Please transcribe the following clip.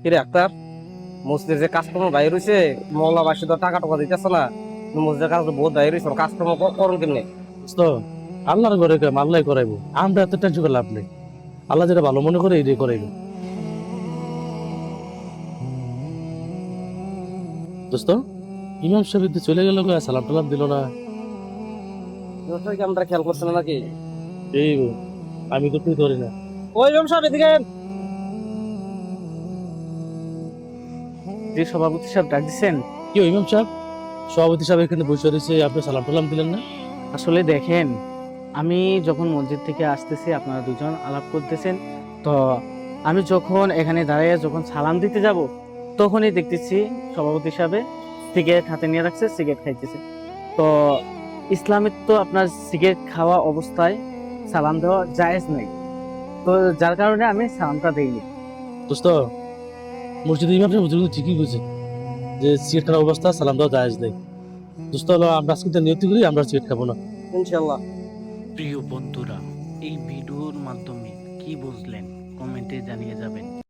কিরে আক্তার, মসজিদের যে কাস্টমার বাইর হইছে, মহল্লা বাসী তো টাকা টাকা দিতেছে না, মসজিদের কাছে তো বহুত বাইর হইছে, কাস্টমার করুন কেমনে? তো আল্লাহর ঘরে কাম আল্লাহ করাইবো, আমরা এত টেনশন করে লাভ নেই। আল্লাহ যেটা ভালো মনে করে এটাই করাইবো। দোস্ত, ইমাম সাহেব এদিকে চলে গেল, সালাম টালাম দিল না। কি আমরা খেয়াল করছে না নাকি? এই গো, আমি তো তুই ধরি না। ওই ইমাম সাহেব এদিকে আয়েন। যে সভাপতি সাহেব ডাক দিচ্ছেন। কি ইমাম সাহেব, সভাপতি সাহেব এখানে বসে রয়েছে, আপনি সালাম টালাম দিলেন না? আসলে দেখেন, আমি যখন মসজিদ থেকে আসতেছি আপনারা দুজন আলাপ করতেছেন, তো আমি যখন এখানে দাঁড়িয়ে যখন সালাম দিতে যাব তখনই দেখতেছি সভাপতি সাহেব সিগারেট হাতে নিয়ে রাখছে, সিগারেট খাইতেছে। তো ইসলামে তো আপনার সিগারেট খাওয়া অবস্থায় সালাম দেওয়া জায়েজ নাই, তো যার কারণে আমি সালামটা দেইনি। দোস্ত, মসজিদে ইমাম সাহেব হুজুর কিন্তু ঠিকই কইছে যে সিগারেট খাওয়ার অবস্থা সালাম দেওয়া জায়েজ নেই। দোস্ত হলো আমরা আজকে নিয়তি করি আমরা সিগারেট খাবো না। ইনশাল্লাহ। প্রিয় বন্ধুরা, এই ভিডিওর মাধ্যমে কি বুঝলেন কমেন্টে জানিয়ে যাবেন।